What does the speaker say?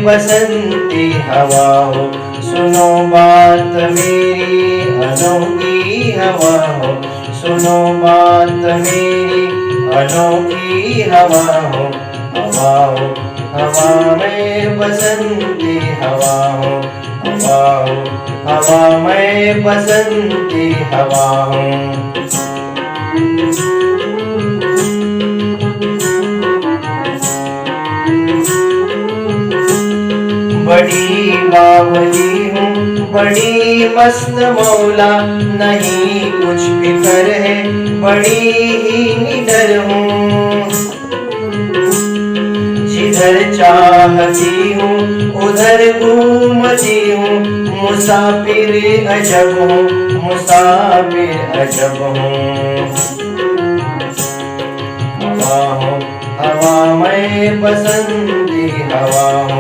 बसंती हवा हो, सुनो बात मेरी अनोखी हवा हो, सुनो बात मेरी अनोखी हवा हो। हवा हो, हवा में बसंती हवा हो, हवा हो, हवा में बसंती हवा हो। बड़ी बावली हूँ, बड़ी मस्त मौला, नहीं कुछ फिकर है, बड़ी ही निडर हूँ। जिधर चाहती हूँ उधर घूमती हूँ, मुसाफिर अजब हूँ, मुसाफिर अजब हूँ। हवा हो, हवा में बसंती हवा हो।